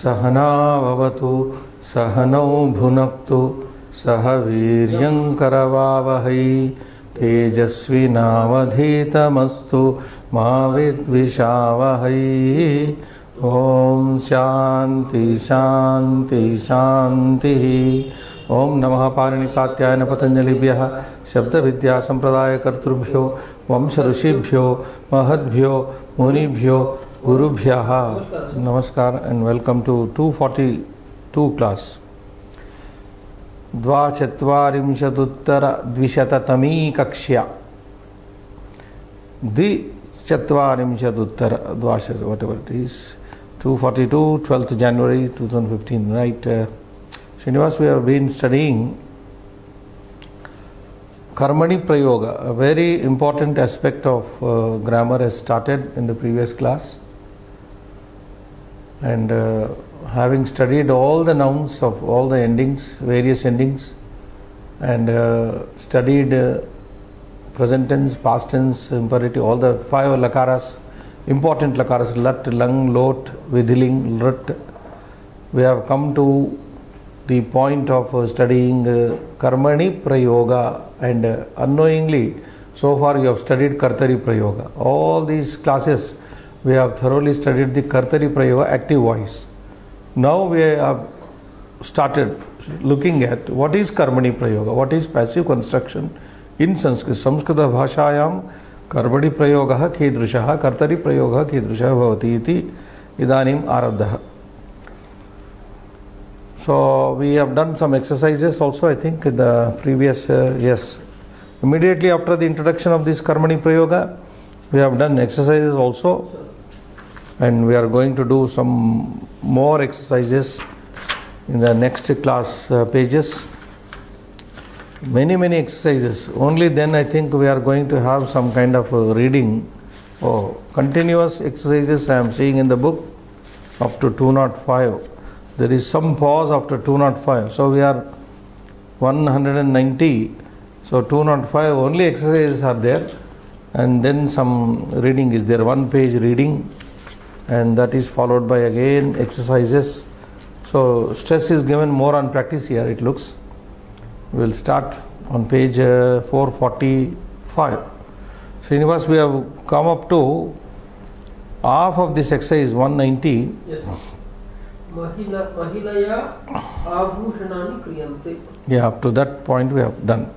सहनाववतु सहनौ भुनक्तु सह वीर्यं करवावहै तेजस्विनावधीतमस्तु मा विद्विषावहै। ओम शांति शांति शांति। ओम नमः पाणिनिकात्यायन पतंजलिभ्यः शब्द विद्या संप्रदाय कर्तृभ्यो वंश ऋषिभ्यो महद्भ्यो मुनिभ्यो गुरुभ्यः नमस्कार एंड वेलकम टू 242 क्लास। द्वाचत्वारिंशदुत्तरद्विशततमी कक्ष्या द्विचत्वारिंशदुत्तर द्वाशत whatever it is 242 12th January 2015 right. Srinivas, we have been studying Karmani Prayoga, a very important aspect of grammar has started in the previous class, and having studied all the nouns of all the endings, various endings, and studied present tense, past tense, imperative, all the 5 lakaras, important lakaras, lat, lang, lot, vidhiling, rut, we have come to the point of studying Karmani Prayoga, and unknowingly so far you have studied Kartari Prayoga. All these classes we have thoroughly studied the Kartari Prayoga, active voice. Now we have started looking at what is Karmani Prayoga, what is passive construction in Sanskrit. Samskrita bhashayam Karmani Prayoga कीदृशः Kartari Prayoga कीदृशः भवति इति इदानीं आरब्धः. So we have done some exercises also, I think, in the previous yes. Immediately after the introduction of this Karmani Prayoga, we have done exercises also, and we are going to do some more exercises in the next class pages. Many exercises. Only then I think we are going to have some kind of reading or continuous exercises I am seeing in the book up to 205. There is some pause after 205. So we are 190. So 205 only exercises are there, and then some reading is there, 1 page reading, and that is followed by again exercises. So stress is given more on practice here, it looks. We will start on page 445. Srinivas, we have come up to half of this exercise, 190. Yes. Mahilaya abhushanani kriyante. Yeah, up to that point we have done.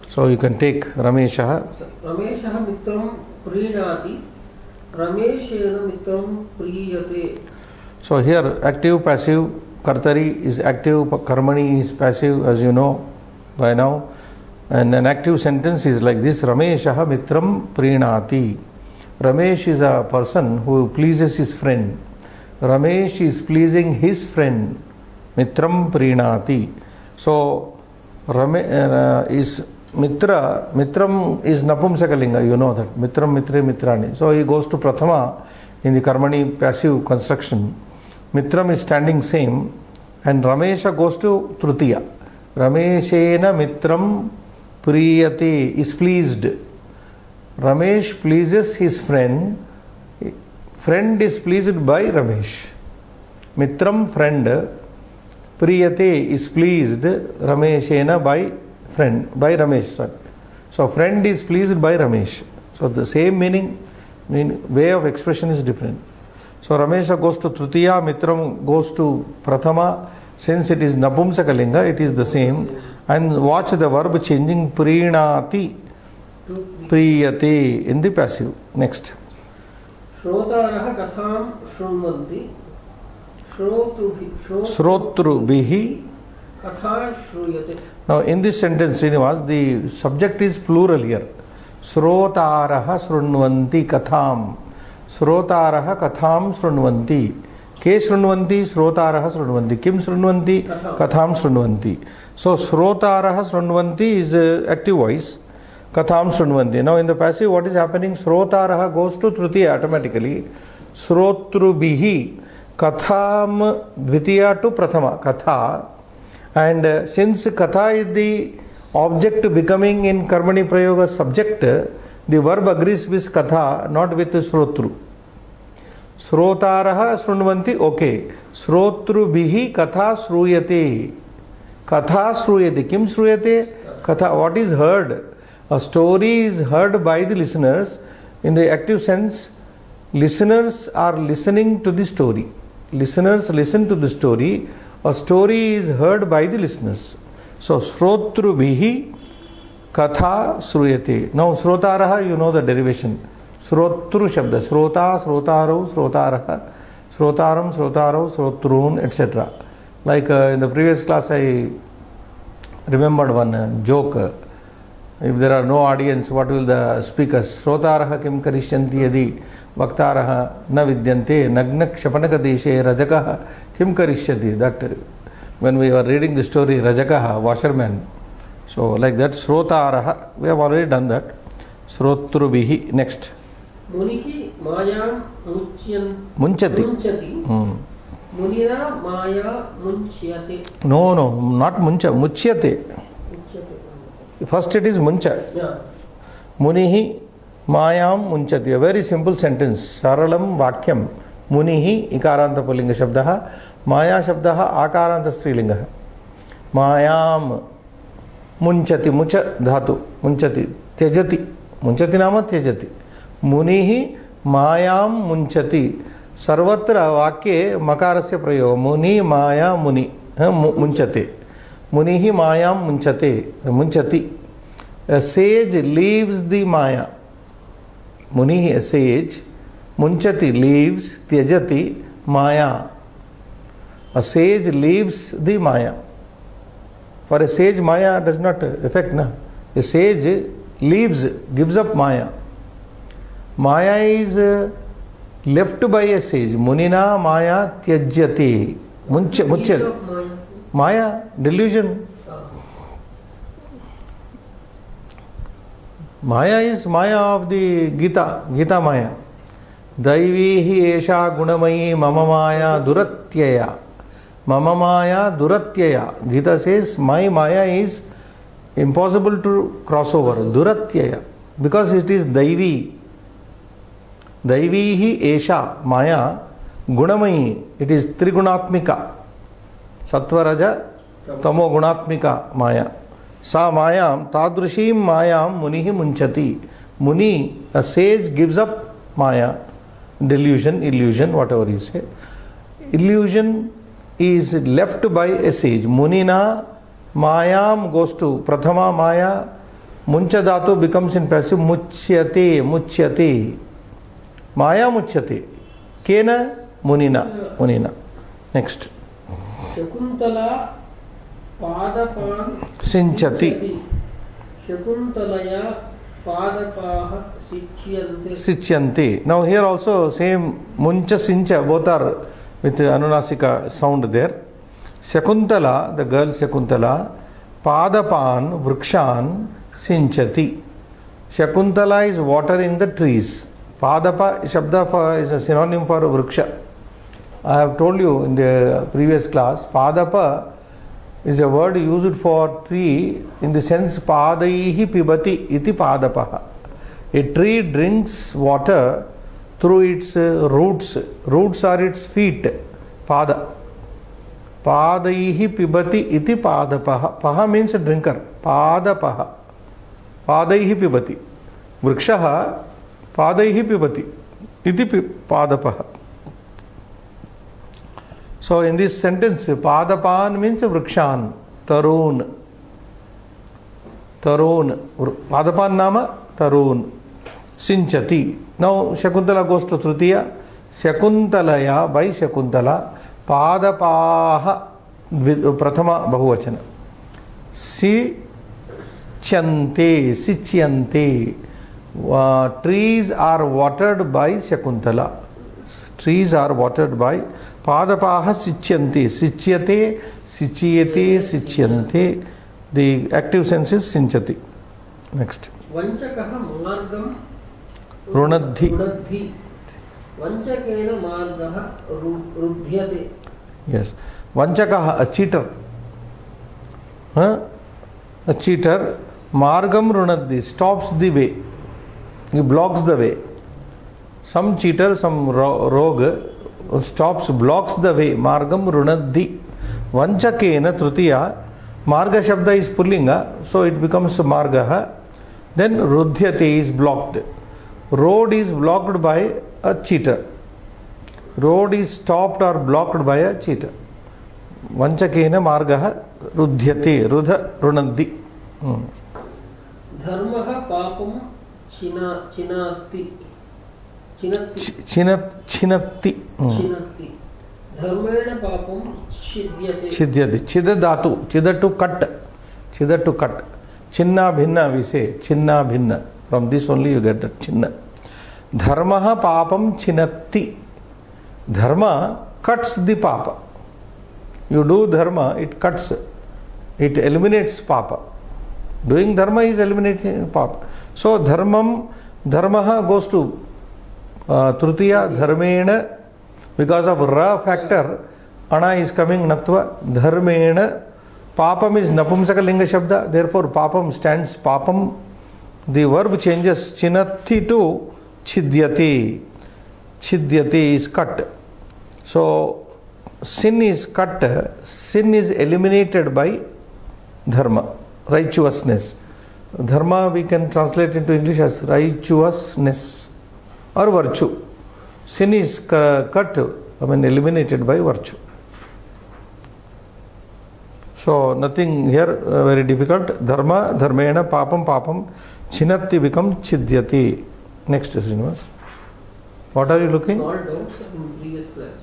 So you can take Rameshah. Rameshah mitram prinati. Rameshena mitram priyate. So here active, passive, Kartari is active, Karmani is passive, as you know by now. And an active sentence is like this: Rameshah mitram prinati. Ramesh is a person who pleases his friend. Ramesh is pleasing his friend. Mitram prinati. So is mitra. Mitram is napumsakalinga, you know that. Mitram, mitre, mitrani. So he goes to prathama in the Karmani passive construction. Mitram is standing same, and Ramesha goes to trutiya. Rameshena mitram priyate is pleased. Ramesh pleases his friend. Friend is pleased by Ramesh. Mitram, friend. Priyate is pleased. Rameshena by friend, by Ramesh. Sorry. So friend is pleased by Ramesh. So the same meaning, way of expression is different. So Ramesha goes to Tritiya, Mitram goes to Prathama. Since it is Napumsakalinga, it is the same. And watch the verb changing Prinati, Priyate in the passive. Next. Shrotarah katham shrunvanti. Shrotrubihi katha shruyate. Now in this sentence, Srinivas, the subject is plural here. Shrotaraha shrunvanti katham. Shrotaraha katham shrunvanti. Ke shrunvanti, shrotaraha shrunvanti. Kim shrunvanti, katham shrunvanti. So shrotaraha shrunvanti is active voice. Katham shrunvanti. Now in the passive, what is happening? Shrotaraha goes to trutiya automatically. Shrotrubihi. Katham dvitiya to prathama. Katha. And since katha is the object becoming in Karmani Prayoga subject, the verb agrees with katha, not with shrotru. Srotarah Shrunvanti, okay. Srotrubihi Katha Shruyate. Katha Shruyate. Kim Shruyate? Katha. What is heard? A story is heard by the listeners. In the active sense, listeners are listening to the story. Listeners listen to the story. A story is heard by the listeners. So, Srotrubihi Katha Shruyate. Now, Srotaraha, you know the derivation. Srotru Shabda. Srota, Srotaro, Srotaraha, Srotaram, Srotaro, Srotrun, etc. Like in the previous class, I remembered one joke. If there are no audience, what will the speakers? Srotaraha kim karishyanti yadi vaktaraha na vidyante nagnak shapanaka deshe rajakaha kim karishyati. That when we were reading the story, Rajakaha, washerman. So like that, Srotaraha, we have already done that. Srotrubihi. Next. Munihi Maya Munchati. Munina Maya Munchyate. No, not Muncha, Muchyate. First it is Muncha. Yeah. Munihi Mayam Munchati. A very simple sentence. Saralam Vakyam. Munihi Ikaranta Pulinga Shabdaha. Maya Shabdaha Akaranta Strilinga. Mayam Munchati. Mucha Dhatu. Munchati. Tyajati. Munchati Nama Tyajati. Munihi Mayam Munchati. Sarvatra Vakye Makarasya Prayoga. Muni Maya Muni. Munchate. Munihi Mayam Munchate. Munchati. A sage leaves the Maya. Munihi, a sage. Munchati, leaves. Tyajati, Maya. A sage leaves the Maya. For a sage, Maya does not affect. Na? A sage leaves, gives up Maya. Maya is left by a sage. Munina Maya Tyajati. Muchyati. Maya, delusion. Maya is Maya of the Gita, Gita Maya. Daivihi esha gunamayi mama Maya duratyaya. Mama Maya duratyaya. Gita says my Maya is impossible to cross over. Duratyaya. Because it is Daivi. Daivihi esha Maya gunamayi. It is Trigunatmika. Sattva-raja tamo gunatmika Maya. Sa Mayam tadrushim Mayam Munihi Munchati. Muni, a sage, gives up Maya. Delusion, illusion, whatever you say. Illusion is left by a sage. Munina Mayam goes to Prathama Maya. Muncha Dhatu becomes in passive. Muchyate, Muchyate. Maya Muchyate. Kena Munina. Munina. Next. Shakuntala Padapan Sinchati. Shakuntalaya Padapaha Sichyante. Now here also same Muncha Sincha, both are with Anunasika sound there. Shakuntala, the girl Shakuntala, Padapan Vrikshan Sinchati. Shakuntala is watering the trees. Padapa Shabda is a synonym for Vriksha. I have told you in the previous class, Padapa is a word used for tree in the sense Padaihi Pibati iti Padapaha. A tree drinks water through its roots. Roots are its feet. Pada. Padaihi Pibati iti Padapaha. Paha means a drinker. Padapaha. Padaihi Pibati. Vrikshaha Padaihi Pibati iti Padapaha. So in this sentence, Padapan means Vrikshan, Tarun. Tarun. Padapan nama, Tarun. Sinchati. Now Shakuntala goes to Tritiya. Shakuntalaya by Shakuntala. Padapaha with Prathama Bahuvachana. Sichante. Sichyante. Trees are watered by Shakuntala. Trees are watered by Padapaha Sichyante. Sichyate, Sichyate, Sichyante. The active sense is Sinchati. Next. Vanchakaha Margam Runadhi. Runadhi. Vanchakena Margaha Rudhyate. Yes. Vanchakaha, a cheater. A cheater. Margam Runadhi, stops the way. He blocks the way. some cheater, some rogue stops, blocks the way. Margam runadhi. Vanchakena trutiya. Marga shabda is pullinga, so it becomes margaha. Then rudhyate is blocked. Road is blocked by a cheater. Road is stopped or blocked by a cheater. Vanchakena margaha rudhyate. Rudha runadhi. Dharmaha papam chinatti. Chinatti. Dharmena papam chidyate. Chidyate. Chidadatu. Chida to cut. Chida to cut. Chinna bhinna we say. Chinna bhinna. From this only you get that chinna. Dharmaha papam chinatti. Dharma cuts the papa. You do dharma, it cuts. It eliminates papa. Doing dharma is eliminating papa. So dharmaha goes to trutiya, dharmena. Because of ra factor, ana is coming natva. Dharmena. Papam is napumsaka linga shabda. Therefore papam stands papam. The verb changes chinatti to chidyati. Chidyati is cut. So sin is cut. Sin is eliminated by dharma. Righteousness. Dharma we can translate into English as righteousness or virtue. Sin is cut, eliminated by virtue. So nothing here very difficult. Dharma, dharmena, papam, papam, chinatti become chidyati. Next, Srinivas. What are you looking? Small doubts in previous class.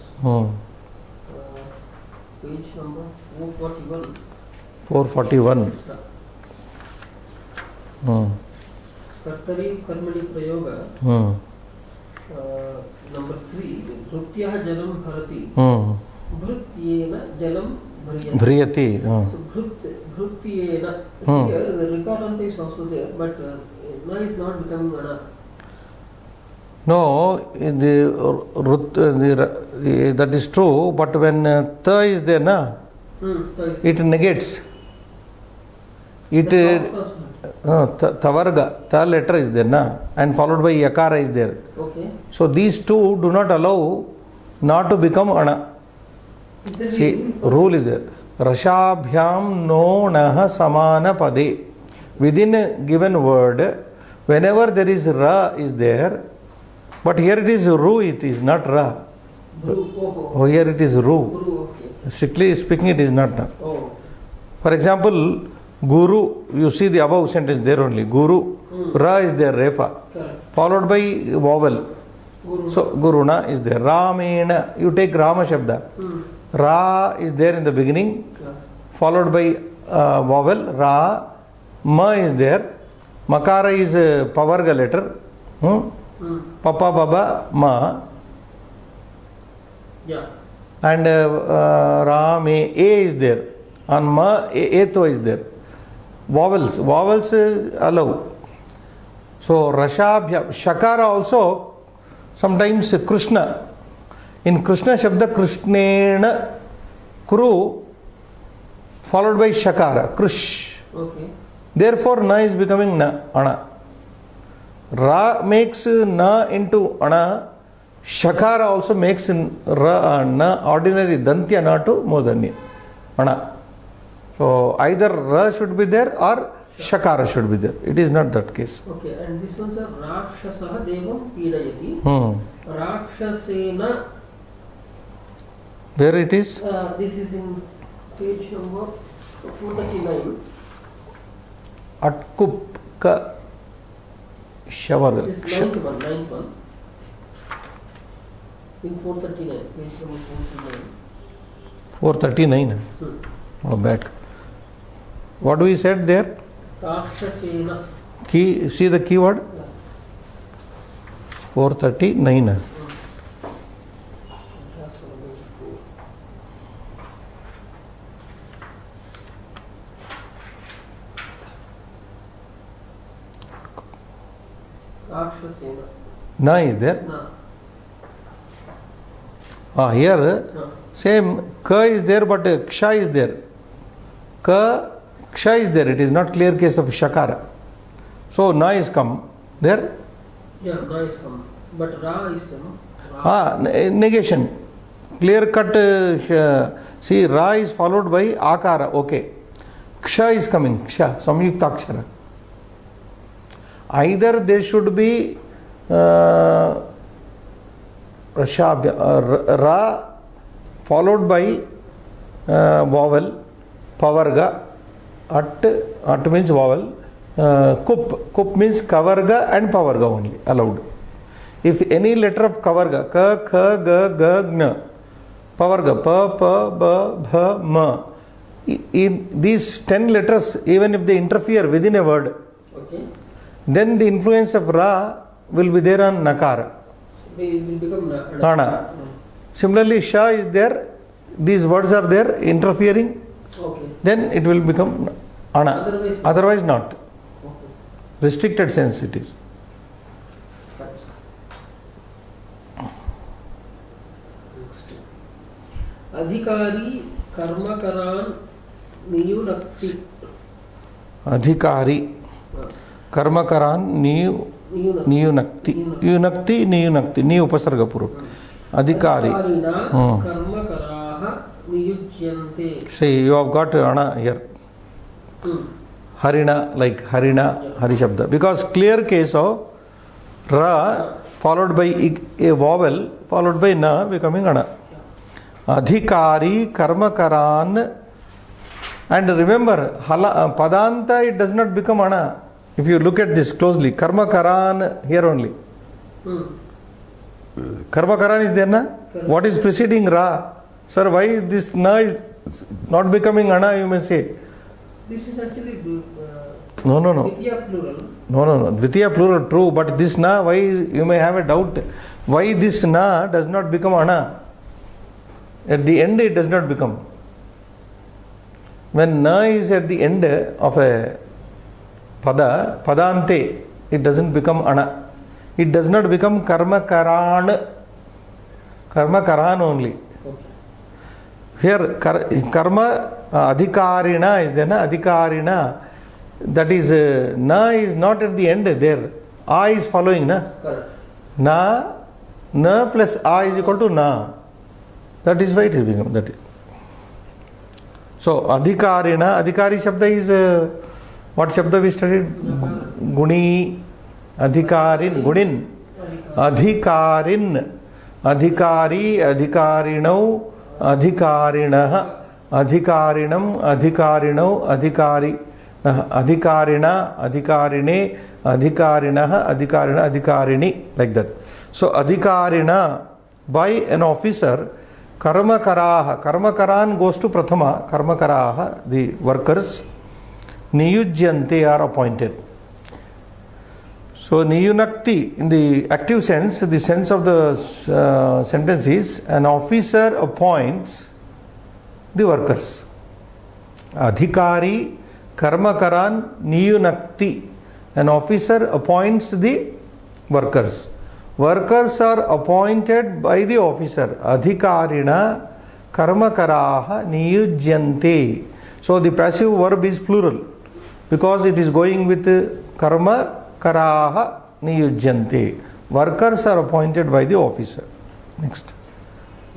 Page number 441. 441. Kartari karmani prayoga. Number 3. Dhrutyah jalam bharati. Dhrutyena jalam bhriyati. So dhrutyena. Here the recordant is also there, but na is not becoming ana. No, that is true, but when ta is there, na, it negates. It tavarga, ta letter is there, na, and followed by yakara is there. Okay. So these two do not allow not to become ana. See, rule is there. Rashabhyam no naha samana pade. Within a given word, whenever there is ra is there, but here it is ru, it is not ra. Oh, here it is ru. Okay. Strictly speaking, it is not na. Oh. For example, guru, you see the above sentence there only. Guru, ra is there, refa. Correct. Followed by vowel. Guru. So, guruna is there. Ramena, you take Rama Shabda. Ra is there in the beginning, followed by vowel. Ra, ma is there. Makara is pavarga letter. Papa, baba, ma. Yeah. And Rame, A is there. On ma, Eto is there. Vowels allow. So, Rashabhya, Shakara also, sometimes Krishna. In Krishna Shabda, Krishnena, Kuru, followed by Shakara, Krish. Okay. Therefore, Na is becoming Na, Ana. Ra makes Na into Ana. Shakara also makes Ra, Na, ordinary Dantya Na to Modanya, Ana. So, either Ra should be there or Shakara should be there. It is not that case. Okay, and this one, sir, Rakshasaha Devam Pidayati. Rakshasena. Where it is? This is in page number 439. Atkupka Shavar. This is ninth one. In 439, page number 439. 439. Oh, back. What we said there? Rakshasena. Key, see the keyword? 439. Rakshasena. Na is there? Na. Here, same ka is there, but ksha is there. Ksha is there. It is not clear case of shakara. So na is come there. Yeah, na is come. But Ra is the negation. Clear cut. See, Ra is followed by Akara. Okay. Ksha is coming. Ksha. Samyuktakshara. Either there should be Ra followed by vowel. Pavarga. At means vowel. Kup means Kavarga and Pavarga only allowed. If any letter of Kavarga, Ka, Kha, Ga, Ga, Gna, Pavarga, Pa, Pa, Ba, Bha, Ma, in these 10 letters, even if they interfere within a word, okay, then the influence of Ra will be there on Nakara. It will become Ana. Similarly, Sha is there, these words are there interfering, okay, then it will become Ana. Otherwise not. Okay. Restricted sense it is. Adhikari karmakaran niyunakti. Adhikari karmakaran niyunakti. Yunakti niyunakti. Ni upasarga puruk. Adhikari. Karmakaraha niyujyante. See, you have got Ana here. Harina, like Harina, Hari Shabda. Because clear case of Ra followed by a vowel followed by Na becoming Ana. Adhikari karmakaran, and remember Padanta, it does not become Ana. If you look at this closely, karmakaran here only. Karmakaran is there na? What is preceding Ra? Sir, why this Na is not becoming Ana, you may say? This is actually No. Dvitiya plural. No. Dvitiya plural, true, but this Na, why you may have a doubt. Why this Na does not become Ana? At the end it does not become. When Na is at the end of a pada, padante, it doesn't become Ana. It does not become karmakaran. Karmakaran only. Okay. Here karma adhikarina is there, na? Adhikarina. That is Na is not at the end there. A is following, na? Correct. Na plus A is equal to Na. That is why it is become that. So adhikarina, adhikari shabda is what shabda we studied? Guni, adhikarin, gunin, adhikarin, adhikari, adhikarinau, adhikarinah, adhikarinam, adhikarinau, adhikari, adhikarina, adhikarine, adhikarinah, adhikarina, adhikarini, like that. So adhikarina by an officer. Karmakaraha. Karmakaran goes to Prathama. Karmakaraha, the workers. Niyujyante are appointed. So Niyunakti, in the active sense, the sense of the sentence is an officer appoints the workers. Adhikari Karmakaran Niyunakti. An officer appoints the workers. Workers are appointed by the officer. Adhikarina karmakaraha niyujyante. So the passive verb is plural because it is going with karma karaha niyujyante. Workers are appointed by the officer. Next.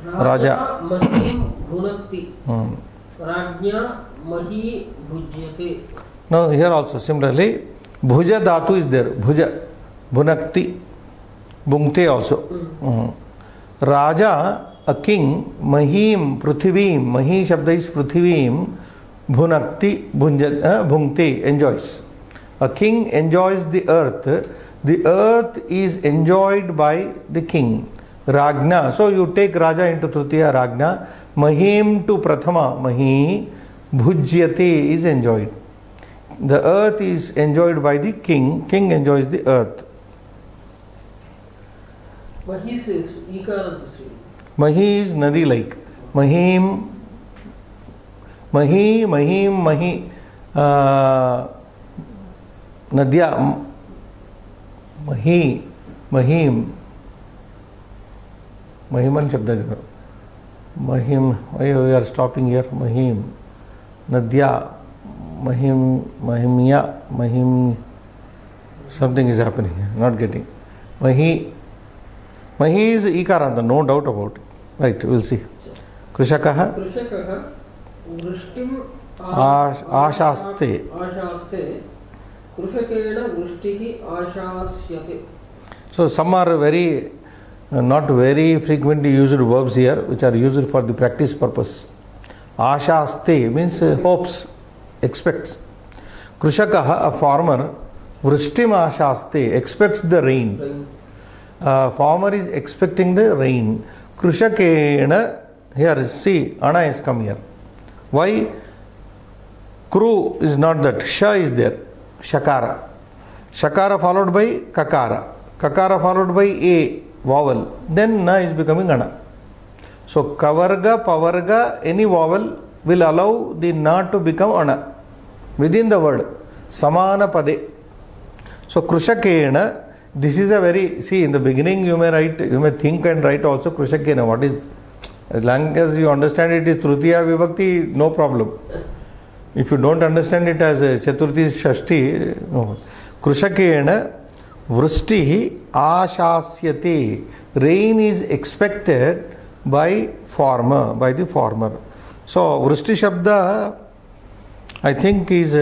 Raja. Mahim bhunakti. Rajnya mahi bhujyate. Now here also similarly bhuja dhatu is there. Bhuja bhunakti. Bhungte also. Raja, a king, Mahim, Prithivim, Mahi Shabda is Prithivim, Bhunakti, Bhungte, enjoys. A king enjoys the earth is enjoyed by the king. Ragna, so you take Raja into Tritiya, Ragna, Mahim to Prathama, Mahi, Bhujyate is enjoyed. The earth is enjoyed by the king enjoys the earth. Mahi says, Mahi is nadi like. Mahim, Nadya, Mahim, Mahiman Shabda. Mahim, why we are stopping here? Mahim, Nadya, Mahimya, something is happening here, not getting. Mahi, Mahi is ikaranta, no doubt about it. Right, we'll see. Krishakah vrishtim ashaste. Krishakena vrishtihi ashasyate. So some are very not very frequently used verbs here, which are used for the practice purpose. Ashaste means hopes, expects. Krishakah, a farmer, vrishtim ashaste, expects the rain. Farmer is expecting the rain. Krishakena, here see, ana is come here. Why? Kru is not that, sha is there, shakara. Shakara followed by kakara. Kakara followed by a vowel. Then na is becoming ana. So kavarga, pavarga, any vowel will allow the na to become ana within the word. Samana pade. So Krishakena, this is a very, see, in the beginning you may write, you may think and write also Krishakena. What is, as long as you understand it is Trutiya Vibhakti, no problem. If you don't understand it as Chaturthi Shashti, no. Krishakena vrishtihi ashasyate. Rain is expected by farmer, by the farmer. So vrishti shabda, I think is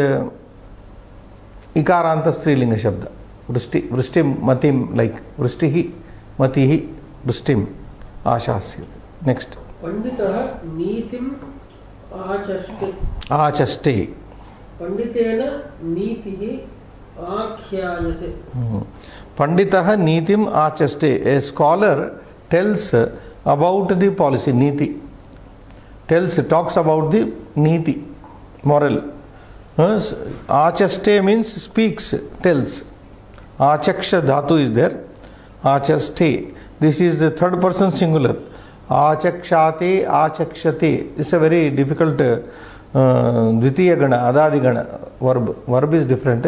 ikaranta strilinga shabda. Vrishtim matim, like vrishtihi matihi vrishtim ashasyate. Next. Panditah nitim achaste. Achaste. Panditena nitihi akhyayate. Panditah nitim achaste. A scholar tells about the policy, niti. Talks about the niti, moral. Achaste means speaks, tells. Achaksha dhatu is there. Achaste. This is the third person singular. Achakshate, achakshate. It's a very difficult dvitiya gana, adadi gana verb. Verb is different.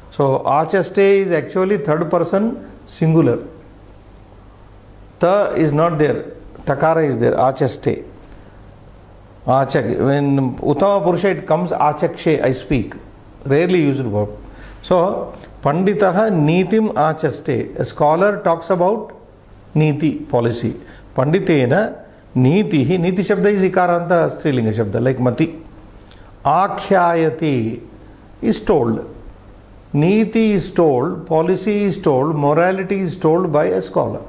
So achaste is actually third person singular. Ta is not there. Takara is there. Achaste. Achak. When Uttama Purusha it comes achakshe, I speak. Rarely used verb. So Panditah nitim achaste. A scholar talks about niti, policy. Panditena nitihi. Niti shabda is ikaranta strilinga shabda, like mati. Akhyayati is told. Niti is told, policy is told, morality is told by a scholar.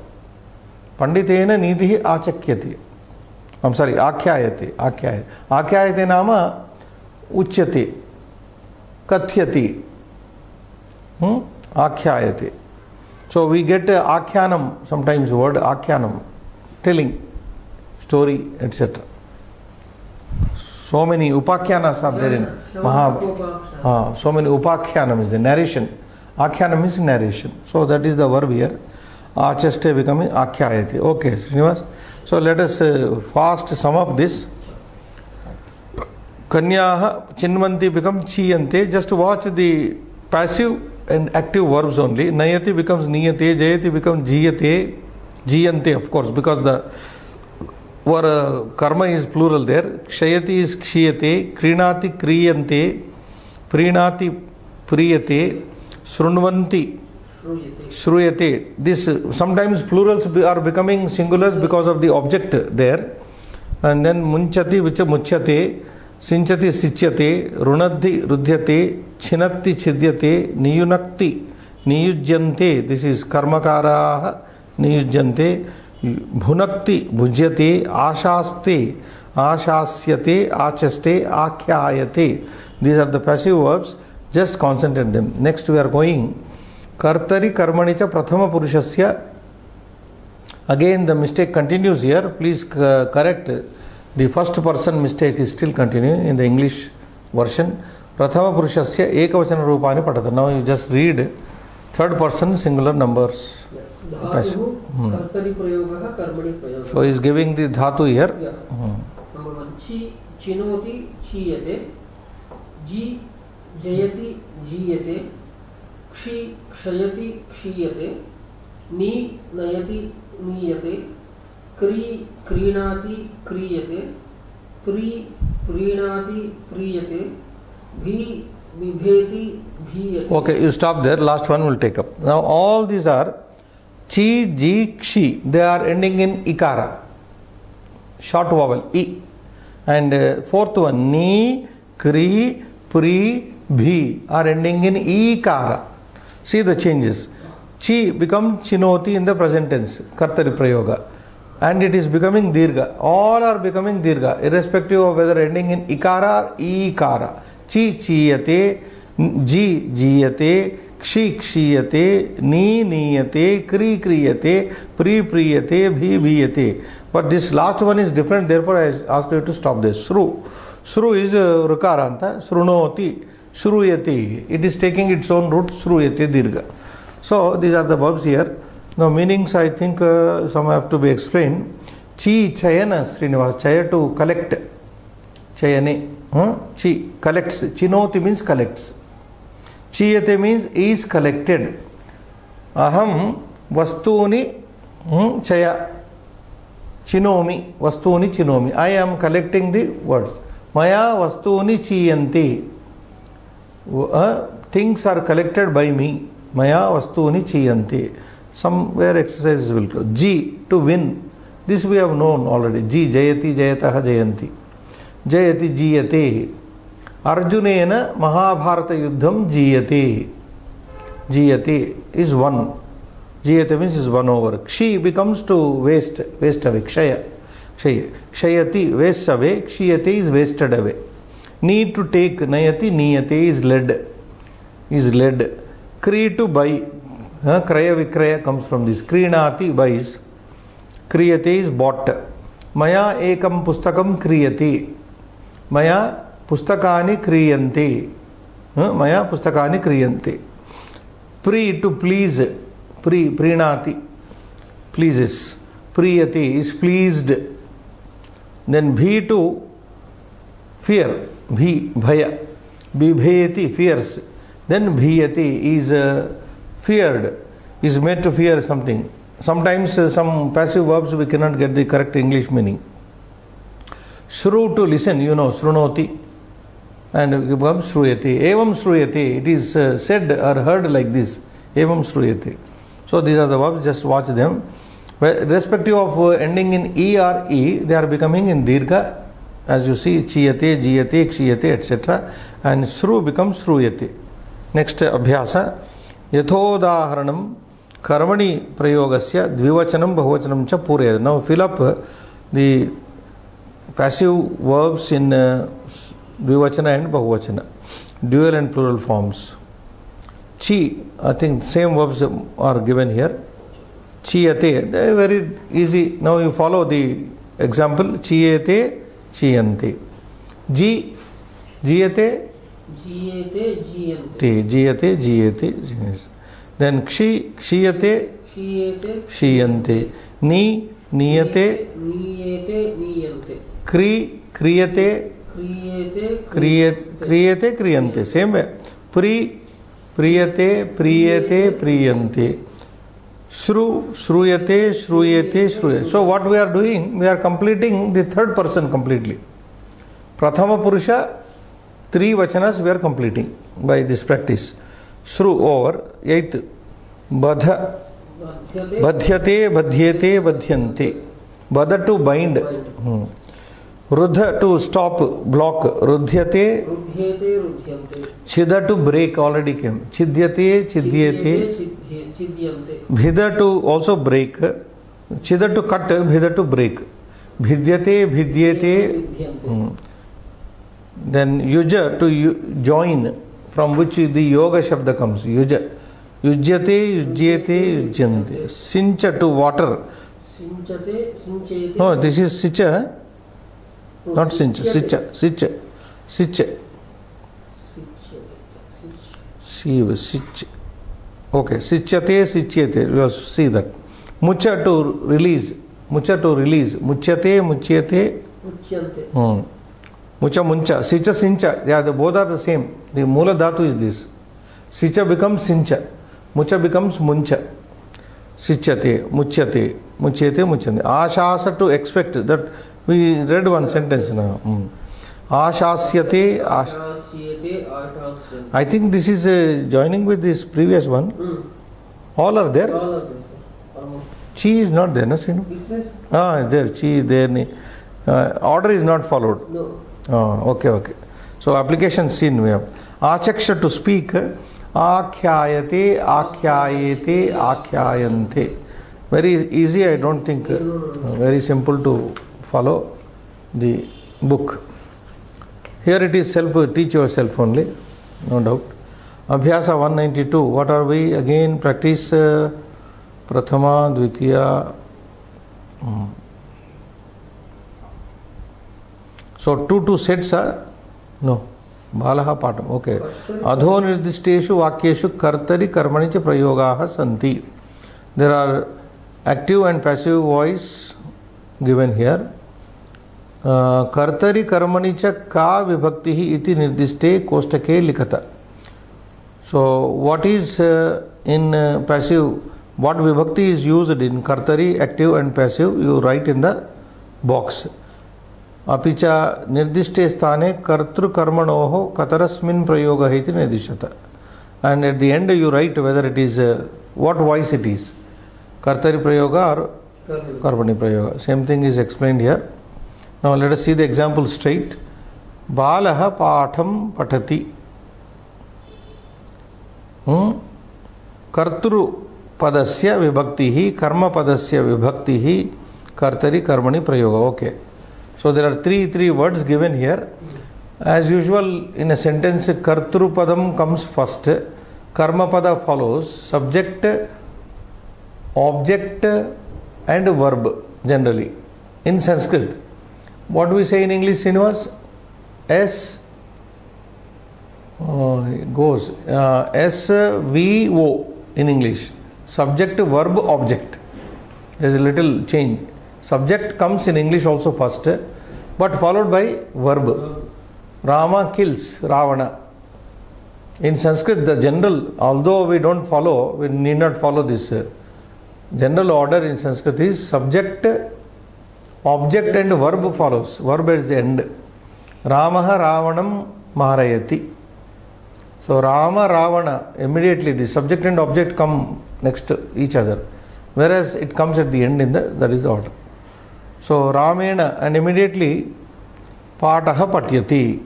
Panditena nitihi achakyati. I'm sorry, akhyayati. Akhyayati nama uchyati, kathyati. Akhyayati. So we get akhyanam, sometimes word akhyanam, telling, story, etc. So many upakhyanas are there in Mahabharata. So many upakhyanam is the narration. Akhyanam is narration. So that is the verb here. Achaste becoming akhyayati. Okay, Srinivas. So let us fast sum up this. Kanyaha chinvanti become chiyante. Just watch the passive and active verbs only. Nayati becomes niyate. Jayati becomes jiyate. Jiyante, of course, because the karma is plural there. Kshayati is kshiyate. Krinati kriyante. Prinati priyate. Srunvanti shruyate. This sometimes plurals are becoming singulars because of the object there. And then munchati which muchyate. Sinchati sichyate. Runadhi rudhyate. Chinatti chidyate. Niyunakti niyujyante. This is karmakara niyujyante. Bhunakti bhujyate. Ashaste ashasyate. Achaste akhyayate. These are the passive verbs. Just concentrate them. Next we are going Kartari karmanicha prathama purushasya. Again the mistake continues here. Please correct. The first person mistake is still continuing in the English version. Prathama purushasya ekavachana rupani patata. Now you just read third person singular numbers. Dhatu kartari prayogaha karmani prayogaha. So he is giving the dhatu here. Number one. Chi chinoti chiyate. Ji jayati jiyate. Kshi kshayati kshiyate. Ni nayati niyate. Kri krinati kriyate. Pri prinati priyate. Bhi vibheti bhiyate. Okay, you stop there. Last one will take up. Now all these are chi, ji, kshi, they are ending in ikara, short vowel I. And fourth one, ni, kri, pri, bhi are ending in ikara. See the changes. Chi become chinoti in the present tense, kartari prayoga, and it is becoming dirgha. All are becoming dirgha, irrespective of whether ending in ikara or ikara. Chi chiyate, ji jiyate, kshi kshiyate, ni niyate, kri kriyate, pri priyate, bhi bhiyate. But this last one is different, therefore I asked you to stop this. Shru. Shru is rukaranta, shrunoti, shruyati. It is taking its own root, shruyate dirgha. So these are the verbs here. Now meanings, I think some have to be explained. Chi chayana, Srinivas, chaya to collect, chayane, chi collects, chinoti means collects, chiyate means is collected. Aham vastuni chaya, chinomi, vastuni chinomi, I am collecting the words. Maya vastuni chiyanti, things are collected by me. Maya vastuni chiyanti. Somewhere exercises will go. Ji, to win. This we have known already. Ji, jayati, jayataha, jayanti. Jayati, jiyate. Arjunena Mahabharata yuddham jiyate. Jiyate is one. Jiyate means is one over. Kshi becomes to waste, waste away. Kshaya. Kshaya. Kshayati, wastes away. Kshiyate is wasted away. Need to take. Nayati, niyate is led. Is led. Kri, to buy. Kraya vikraya comes from this. Krinati, buys. Kriyate is bought. Maya ekam pustakam kriyate. Maya pustakani kriyante. Maya pustakani kriyante. Pri, to please. Pri, prinati, pleases. Priyate is pleased. Then bhi, to fear. Bhi, bhaya. Bibhayati, fears. Then bhiyate is feared, is made to fear something. Sometimes some passive verbs we cannot get the correct English meaning. Shru, to listen, you know, shrunoti, and it becomes shruyate. Evam shruyate, it is said or heard like this. Evam shruyate. So these are the verbs, just watch them. Irrespective of ending in E or E, they are becoming in dirgha, as you see, chiyate, jiyate, kshiyate, etc. And shru becomes shruyate. Next abhyasa. Yathodaharanam karmani prayogasya dvivachanam bahuvachanam cha purayat. Now fill up the passive verbs in dvivachana and bahuvachana, dual and plural forms. Chi, I think same verbs are given here. Chiyate, very easy. Now you follow the example. Chiyate, chiyante. Ji, jiyate, jiyate, jiyante. Jiyate, jiyate. Then kshi, kshiyate, Kshiyate, kshiyante. Ni, niyate, niyate, niyante. Kri, kriyate, kriyate, kriyante. Same way. Pri, priyate, priyate, priyante. Shru, shruyate, shruyate, shruyate. So what we are doing, we are completing the third person completely. Prathama Purusha, 3 vachanas we are completing by this practice. Shru over, 8th. Badha, badhyate, badhyete, badhyante. Badha, to bind. Rudha, to stop, block. Rudhyate, chida, to break, already came. Chidyate, chidyate. Bhida, to also break. Chida, to cut. Bhida, to break. Bhidyate, bhidyate. Then yuja, to join, from which the yoga shabda comes. Yuja. Yujyate, yujyate, yujyante. Sincha, to water. No, this is sicha. Not sincha, sicha, sicha, sicha. Sich. Okay, sichate, sichyate. You have to see that. Mucha, to release. Mucha, to release. Muchyate, muchyate. Mucha, muncha. Sicha, sincha. Yeah, both are the same. The mula dhatu is this. Sicha becomes sincha. Mucha becomes muncha. Sichyate, muchyate, muchyate, muchyate. Ashasa, to expect. That we read one sentence now. Ashasyate, I think this is joining with this previous one. All are there. Chi is not there, no, Srinu? There, chi is there. Order is not followed. No. Okay. So application seen we have. Achaksha to speak. Akhyayate, akhyayete, akhyayante. Very easy, I don't think. Very simple to follow the book. Here it is teach yourself only, no doubt. Abhyasa 192. What are we? Again, practice Prathama, Dvitiya. So 2 sets are? No. Balaha Patam. Okay. Adho nirdishteshu vakyeshu kartari karmani cha prayogaha santi. There are active and passive voice given here. Kartari karmani cha ka vibhakti iti nirdishte kostake likhata. So what is in passive, what vibhakti is used in kartari, active and passive, you write in the box. Apicha nirdishte sthane kartru karmanoho katarasmin prayoga iti nirdishyata. And at the end you write whether it is what voice it is, kartari prayoga or karmani prayoga. Same thing is explained here. Now let us see the example straight. Balaha patham patati. Kartru padasya vibhaktihi, karma padasya vibhaktihi, kartari karmani prayoga. Okay. So there are three words given here. As usual in a sentence, kartru padam comes first, karma pada follows, subject, object and verb generally. In Sanskrit, what do we say in English, Srinivas? Goes SVO in English. Subject, verb, object. There is a little change. Subject comes in English also first, but followed by verb. Rama kills Ravana. In Sanskrit, the general, although we don't follow, we need not follow this. General order in Sanskrit is subject, object and verb follows. Verb is the end. Ramaha Ravanam Maharayati. So Rama, Ravana, immediately the subject and object come next to each other. Whereas it comes at the end that is the order. So Ramena, and immediately Pataha Patyati.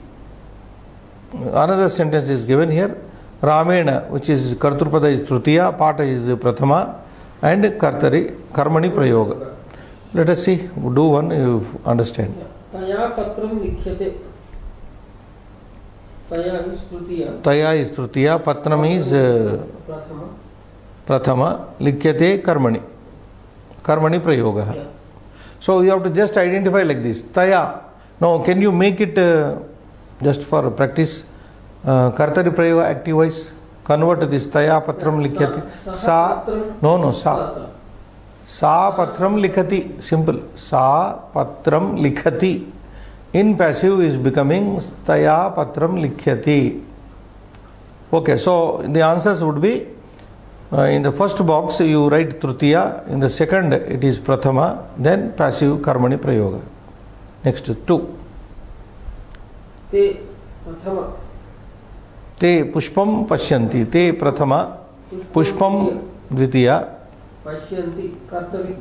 Another sentence is given here. Ramena, which is Kartrupada is Trutiya, Pata is Prathama, and Kartari, Karmani Prayoga. Let us see, do one, you understand. Taya patram likhyate. Taya is Trutiya. Taya is Trutiya, Patram is Prathama, Likhyate Karmani. Karmani Prayoga. Yeah. So you have to just identify like this. Taya. Now can you make it just for practice? Kartari Prayoga active voice. Convert this Taya Patram Likhyate. Sa. No, Sa. Sa Patram Likhati. Simple. Sa Patram Likhati. In passive is becoming Taya Patram Likhyati. Okay, so the answers would be in the first box you write Trutiya, in the second it is Prathama, then passive Karmani Prayoga. Next 2. Te Prathama. Te Pushpam Pashyanti. Te Prathama. Pushpam Dvitiya. Pashyanti Kartari.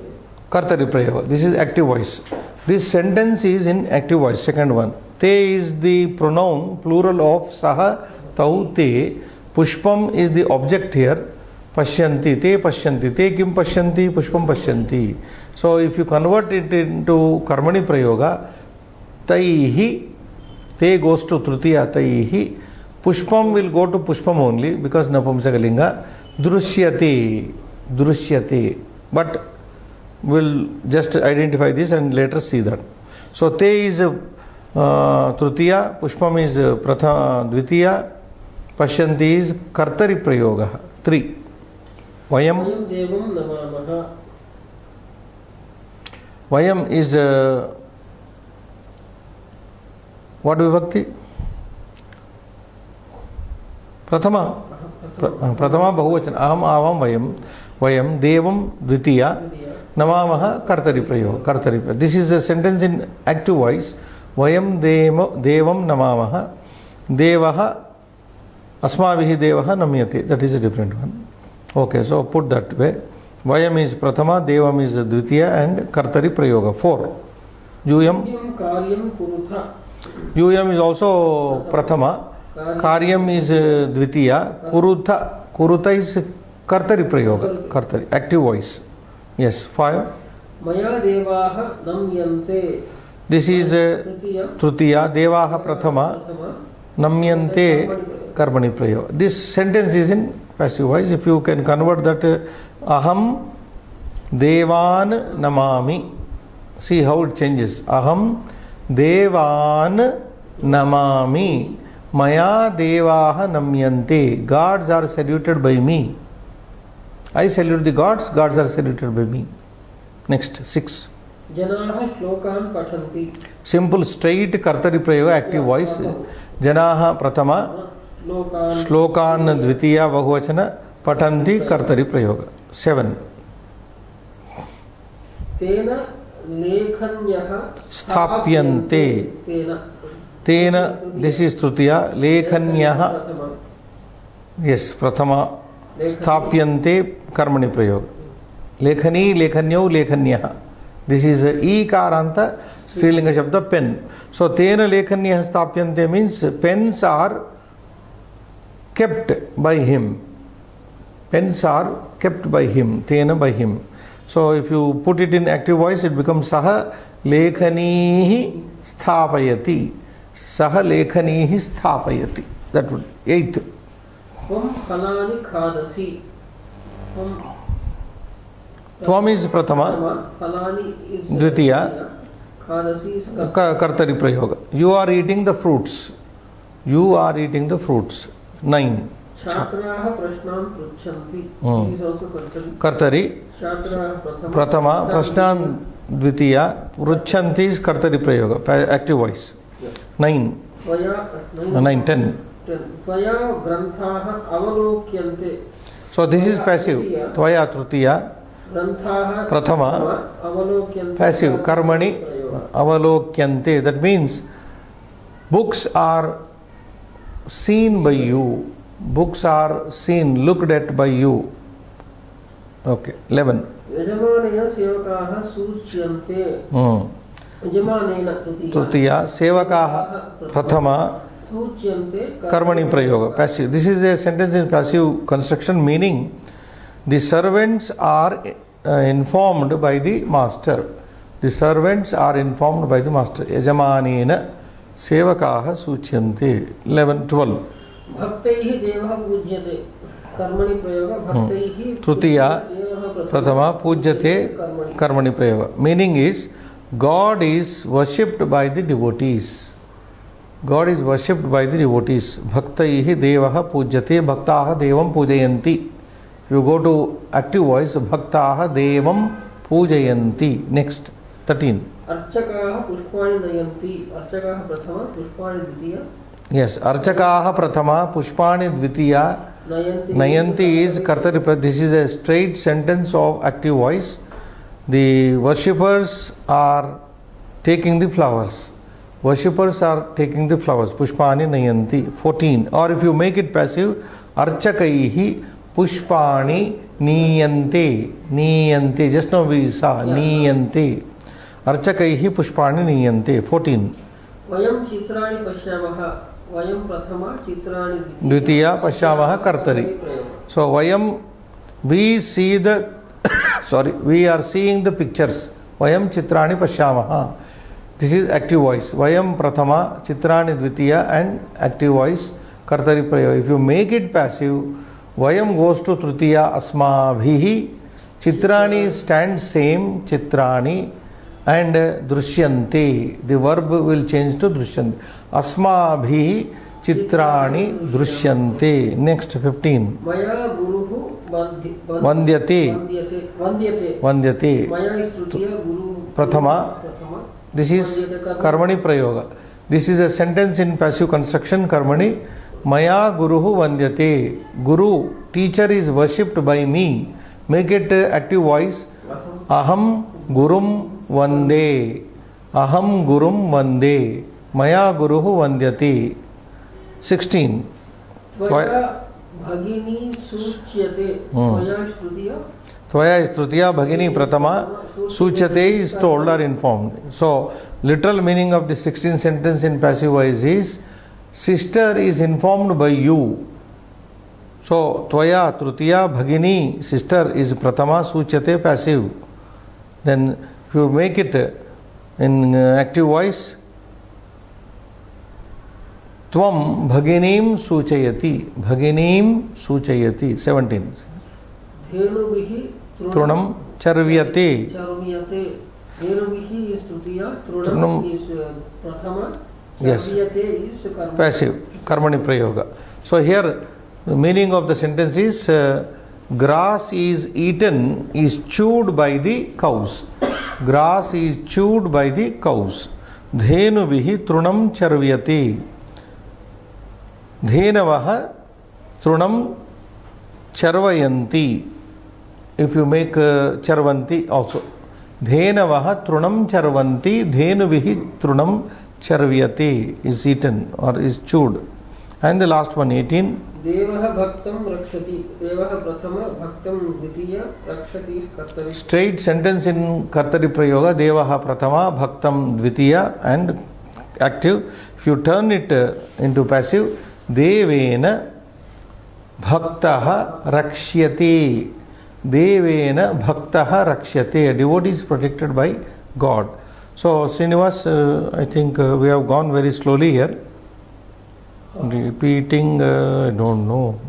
Kartari Prayoga. This is active voice. This sentence is in active voice, second one. Te is the pronoun, plural of Saha, Tau, Te. Pushpam is the object here. Pashyanti, Te Pashyanti. Te Kim Pashyanti, Pushpam Pashyanti. So if you convert it into Karmani Prayoga, Taihi, Te goes to Trutiya, Taihi. Pushpam will go to Pushpam only because Napumsakalinga. Drushyate, Drushyate. But we'll just identify this and later see that. So Te is Trutiya, Pushpam is Dvitiya, Pashyanti is Kartari Prayoga. 3. Vayam. Devam Namamaha. Vayam is what vibhakti? Prathama. Prathama Bahuvachana. Aham Avam Vayam. Vayam Devam Dvitiya. Namamaha Kartari Prayoga. Kartari. This is a sentence in active voice. Vayam Devam Namamaha. Devaha Asmavihi Devaha Namyate. That is a different one. Okay, so put that way. Vayam is Prathama, Devam is Dvitiya, and Kartari Prayoga. 4. Yuyam. Karyam kurutha. Yuyam is also Prathama. Karyam is Dvitiya. Kurutha is Kartari Prayoga. Kartari. Active voice. Yes. 5. Maya devaha namyante. This is Tritiya. Devaha Prathama. Namyante Karmani Prayoga. This sentence is in passive voice. If you can convert that, Aham Devan Namami. See how it changes. Aham Devan Namami. Maya Devaha Namyante. Gods are saluted by me. I salute the gods, gods are saluted by me. Next, 6. Janaha shlokan pathanti. Simple, straight Kartari Prayoga, active voice. Janaha Prathama. Shlokan Dvitiya Bahuvachana. Patanti Kartari Prayoga. 7. Tena lekhanyaha Sthapyante. Tena, this is Tritiya. Lekhanyaha. Yes, Prathama. Sthapyante Karmani Prayoga. Lekhani, Lekhanyo, Lekhanyaha. This is Ikaranta Strilinga Shabda pen. So Tena Lekhanyaha Sthapyante means pens are kept by him. Pens are kept by him. Tena by him. So if you put it in active voice, it becomes Saha Lekhanihi Sthapayati. Saha Lekhanihi Sthapayati. That would 8th. Tvam phalani khadasi. Tvam is Prathama. Phalani is Dvitiya. Khadasi is Kartari Prayoga. You are eating the fruits. You are eating the fruits. 9. Chatraha prashnam pruchanti. Is also Kartari. Kartari. Chatraha Prathama. Prashnam Dvitiya. Pruchanti is Kartari Prayoga. Active voice. 9. 9, 10. Tvaya granthaha avalokyante. So this is passive. Tvaya Tritiya. Granthaha Prathama. avalokyante. Passive. Karmani avalokyante. That means books are seen by you. Books are seen, looked at by you. Okay. 11. Yajamanena sevakaha suchyante. Yajamanena Tritiya. Sevakaha Prathama. Karmani Prayoga. Passive. This is a sentence in passive construction, meaning the servants are informed by the master. The servants are informed by the master. Yajamanena sevakaha suchyante. 11, 12. Bhaktaihi devaha pujyate. Karmani Prayoga. Bhaktaihi Tritiya. Prathama. Pujyate. Karmani Prayoga. Meaning is God is worshipped by the devotees. God is worshipped by the devotees. Bhaktaihi devaha pujyate. Bhaktaha devam pujayanti. If you go to active voice, Bhaktaha devam pujayanti. Next, 13. Archakaha pushpani nayanti. Archakaha prathama pushpani dvitiya. Yes, Archakaha Prathama Pushpani Dvitiya. Nayanti is Kartari. This is a straight sentence of active voice. The worshippers are taking the flowers. Worshippers are taking the flowers. Pushpani Nayanti. 14. Or if you make it passive, Archakaihi Pushpani Niyante. Niyante. Just now we saw Niyante. Archakaihi Pushpani Niyante. 14. Vayam chitrani pashyamaha. Vayam prathama chitrani Dvitiya Pashyamaha Kartari. So Vayam, we see the we are seeing the pictures. Vayam chitrani pashyamaha. This is active voice. Vayam Prathama, Chitrani Dvitiya, and active voice Kartari Prayoga. If you make it passive, Vayam goes to Tritiya Asmabhihi. Chitrani stands same, Chitrani, and Drushyante. The verb will change to Drushyante. Asmabhihi Chitrani Drushyante. Next, 15. Maya Guruhu Vandyate. Vandyate. Maya is Tritiya Guru Prathama. This is Karmani Prayoga. This is a sentence in passive construction. Karmani. Maya Guruhu Vandyate. Guru, teacher, is worshipped by me. Make it active voice. Aham Gurum Vande. Aham Gurum Vande. Maya Guruhu Vandyate. 16. Tvaya Bhagini Suchyate. Tvaya is Tritiya. Tvaya is Tritiya, Bhagini Pratama, Suchate is told or informed. So, literal meaning of the 16th sentence in passive voice is, sister is informed by you. So, Tvaya, Tritiya, Bhagini, sister is Pratama, Suchate, passive. Then, if you make it in active voice, Tvam Bhaginim Suchayati, Bhaginim Suchayati, 17. Dhenubihi Trunam Charvyate. Charvyate. Dhenubihi is Tritiya, Trunam Trunam is Prathama, yes, Charvyate is Karma. passive, Karmani Prayoga. So here the meaning of the sentence is grass is eaten, is chewed by the cows. Grass is chewed by the cows. Dhenubihi Trunam Charvyate. Dhenavaha Trunam Charvayanti. If you make Charvanti also. Dhenavaha Trunam Charvanti. Dhenubihi Trunam Charvyate is eaten or is chewed. And the last one, 18. Devaha Bhaktam Rakshati. Devaha Prathama Bhaktam Dvitiya Rakshati is Kartari. Straight sentence in Kartari Prayoga. Devaha Prathama Bhaktam Dvitiya and active. If you turn it into passive, Devena Bhaktaha Rakshyate. Devena Bhaktaha Rakshyate. A devotee is protected by God. So, Srinivas, I think we have gone very slowly here. Repeating, I don't know.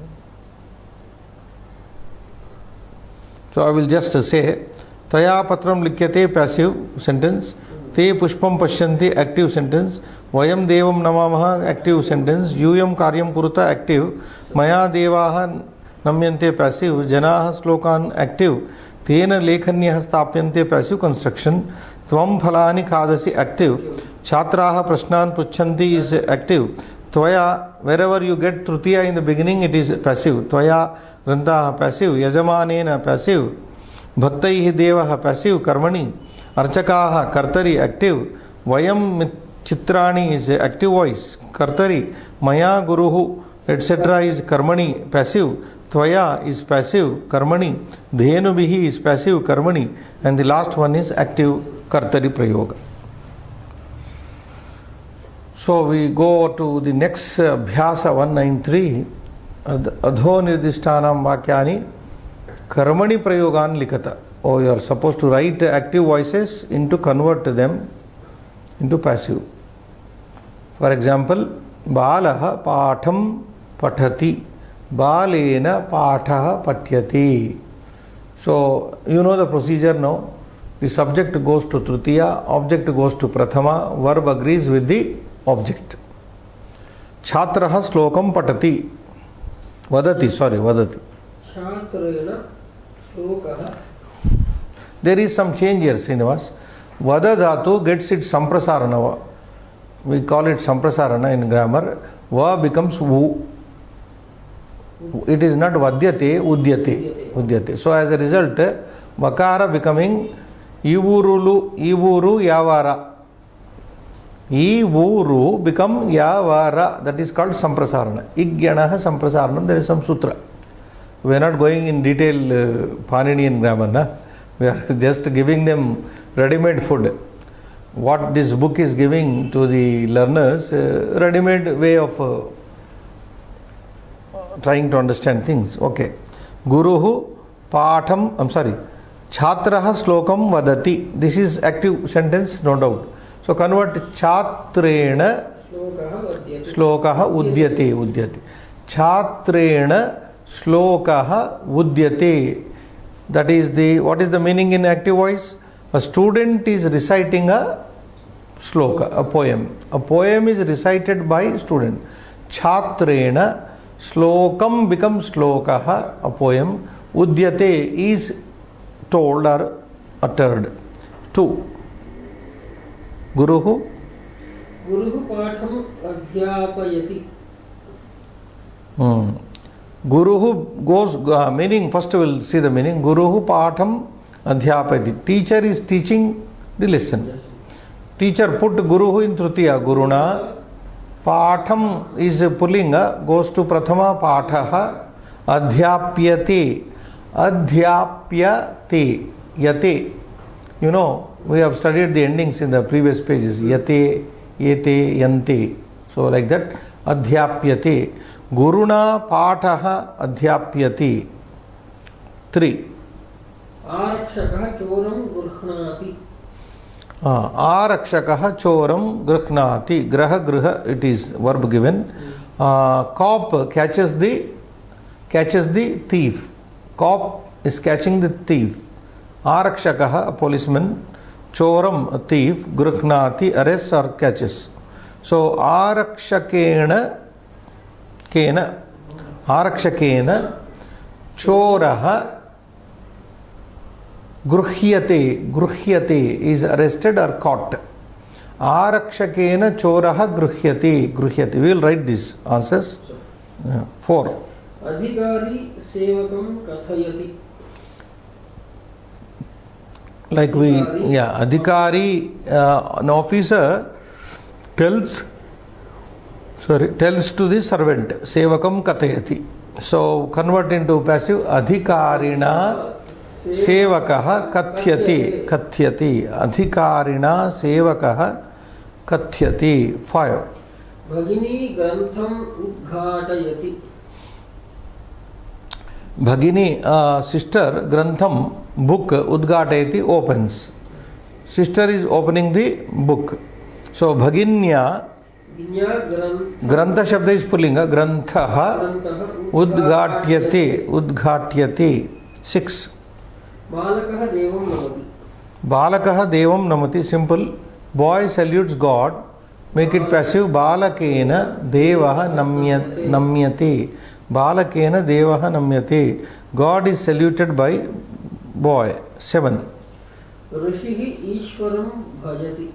So, I will just say, Taya Patram Likyate, passive sentence. Te Pushpam Pashyanti, active sentence. Vayam Devam Namamaha, active sentence. Yuyam Karyam Kuruta, active. Maya Devaha Namyante, passive. Janaha Slokan, active. Tena Lekhanyah Stapyante, passive construction. Tvam Phalani Khadasi, active. Chhatraha Prashnan Puchanti is active. Tvaya, wherever you get Tritiya in the beginning, it is passive. Tvaya Grantaha, passive. Yajamanena, passive. Bhaktaihi Devaha, passive. Karmani. Archakaha, Kartari, active. Vayam Chitrani is active voice. Kartari. Maya Guruhu, etc. is Karmani, passive. Tvaya is passive, Karmani. Dhenubihi is passive, Karmani. And the last one is active, Kartari Prayoga. So we go to the next Abhyasa 193. Adho Nirdishtanam Vakyani Karmani Prayogan Likata. Oh, you are supposed to write active voices into convert them into passive. For example, Balaha Patham Pathati. Balena Pathaha Patyati. So, you know the procedure now. The subject goes to Tritiya, object goes to Prathama, verb agrees with the object. Chhatraha Slokam Patati. Vadati. Chhatrena Slokaha. There is some change here, Srinivas. Vada dhatu gets its samprasarana. We call it samprasarana in grammar. Va becomes vu. It is not vadyate, udyate. So as a result, vakara becoming ivuru yavara. Ivuru become yavara. That is called samprasarana. Igyanaha samprasaranam. There is some sutra. We are not going in detail Paninian grammar. Na? We are just giving them ready-made food. What this book is giving to the learners, ready-made way of trying to understand things. Okay. Guruhu Patham, Chhatraha Slokam Vadati. This is active sentence, no doubt. So convert Chhatrena Slokaha Udyate. Chhatrena Slokaha Udyate. That is what is the meaning in active voice? A student is reciting a sloka, a poem. A poem is recited by student. Chhatrena Slokam becomes slokaha, a poem. Udyate is told or uttered. 2. Guruhu Patham Adhyapayati. Guruhu goes, meaning, first we will see the meaning. Guruhu Patham Adhyapayati. Teacher is teaching the lesson. Teacher put Guruhu in Tritiya. Guruna. Patham is Pullinga, goes to Prathama Pathaha. Adhyapyate. Adhyapyate. Yate. You know, we have studied the endings in the previous pages. Yate, yete, yante. So like that. Adhyapyate. Guruna pataha adhyapyati. 3. Arakshakah choram gruhnati. Arakshakah choram gruhnati. Graha griha, it is verb given. Cop catches the thief. Cop is catching the thief. Arakshakah, a policeman. Choram, a thief. Gruhnati, arrests or catches. So arakshakena choraha gruhyate is arrested or caught. Arakshakena choraha gruhyate. We will write these answers. 4. Adhikari sevakam kathayati. Like adhikari, an officer tells to the servant, sevakam kathayati. So convert into passive, adhikarina sevakaha kathyati. Adhikarina sevakaha kathyati. 5. Bhagini grantham udghatayati. Bhagini, sister, grantham, book, udghatayati, opens. Sister is opening the book. So bhaginya, grantha shabda is pullinga, granthaha udghatyati. 6. Balakaha devam namati. Simple. Boy salutes God. Make it passive. Balakena devaha namyati. Balakena devaha namyati. God is saluted by boy. 7. Rishihi Ishwaram bhajati.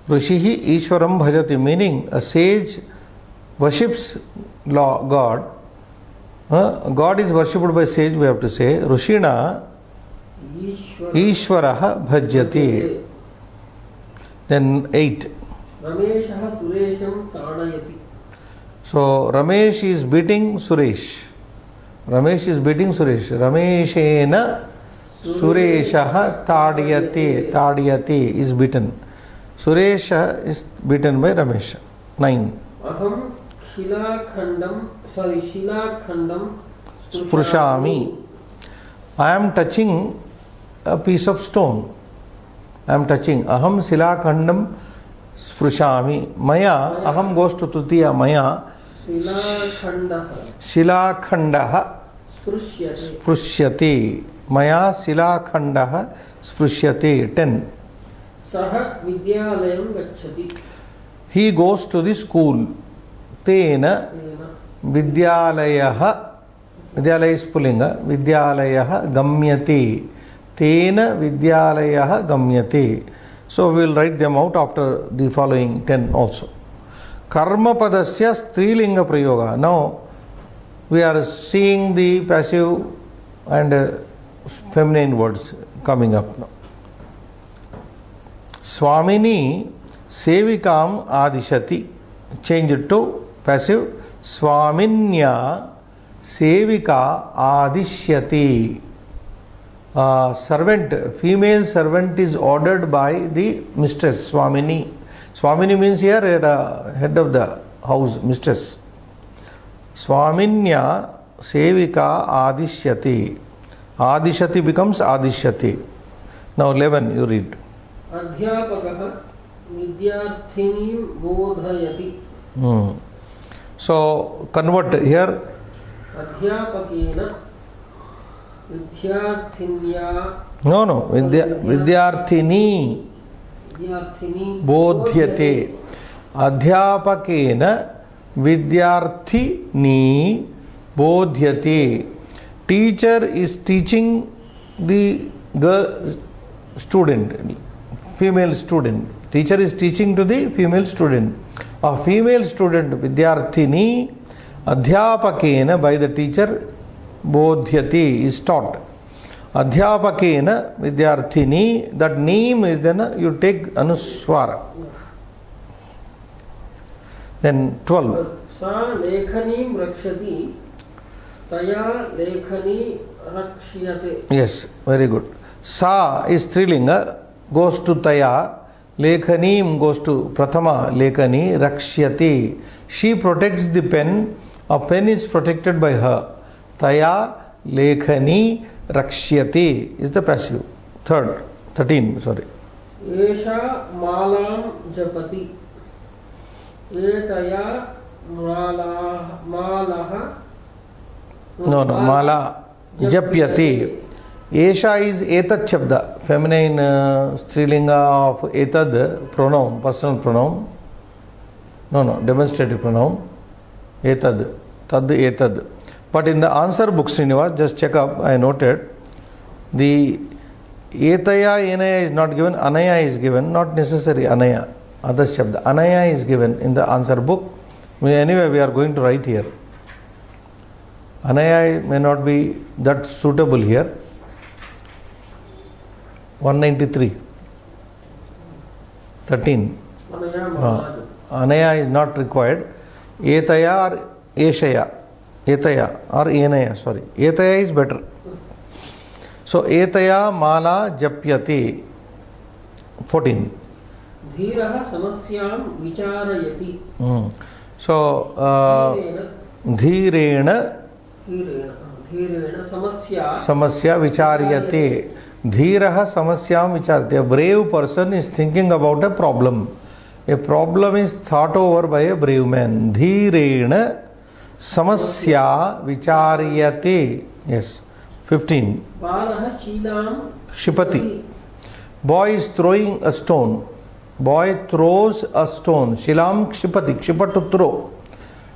Rishihi Ishwaram bhajati, meaning a sage worships God. God is worshipped by sage, we have to say. Rishina Ishwaraha bhajati. Then 8. Rameshaha Suresham tadayati. So Ramesh is beating Suresh. Rameshena Sureshaha tadayati is beaten. Suresha is beaten by Ramesh. 9. Aham shilakhandam sprushami. I am touching a piece of stone. Aham silakhandam sprushami. Maya, aham goes to Tutiya. Maya shilakhandaha sprusyati. Maya silakhandaha sprusyati. 10. Saha vidyalayam gacchati. He goes to the school. Tena vidyalayaha. Vidyalaya is pullinga. Vidyalayaha gamyati. Tena vidyalayaha gamyati. So we will write them out after the following 10 also. Karma padasya strilinga prayoga. Now we are seeing the passive and feminine words coming up now. Swamini sevikam adishati. Change it to passive. Swaminya sevika adishyati. Servant, female servant is ordered by the mistress, Swamini. Swamini means here head of the house, mistress. Swaminya sevika adishyati. Adishyati becomes adishyati. Now 11 you read. Adhyapakaha vidyarthinim bodhayati. So convert here. Adhyapakena vidyarthinya. No. Vidyarthini bodhyate. Adhyapakena vidyarthini bodhyate. Teacher is teaching the student, female student. Teacher is teaching to the female student. A female student, vidyarthini, adhyapakena, by the teacher, bodhyati, is taught. Adhyapakena vidyarthini, that neem is then you take anuswara. Then 12. Sa lekhanim rakshati taya lekhani Rakshyate. Yes, very good. Sa is Strilinga, goes to Taya. Lekhanim goes to Prathama Lekhani. Rakshyati. She protects the pen. A pen is protected by her. Taya Lekhani Rakshyati is the passive. 13, sorry. Esha malam japati. Etaya malaha. No, mala japyati. Esha is etat shabda, feminine strilinga of etad pronoun, personal pronoun. No, demonstrative pronoun. Etad, tad etad. But in the answer book, Srinivas, just check up, I noted, the etaya, enaya is not given, anaya is given, not necessary anaya, other shabda. Anaya is given in the answer book. Anyway, we are going to write here. Anaya may not be that suitable here. 193. 13. Anaya is not required. Etaya or eshaya. Etaya or enaya, sorry. Etaya is better. So, etaya mala japyati. 14. Dhiraha samasyam vicharayati. So, dhirena samasya vicharyate. Dhiraha samasyam vicharyate. A brave person is thinking about a problem. A problem is thought over by a brave man. Dhirena samasya vicharyate. Yes. 15. Balaha shilam Shipati. Boy is throwing a stone. Boy throws a stone. Shilam kshipati. Kshipa to throw.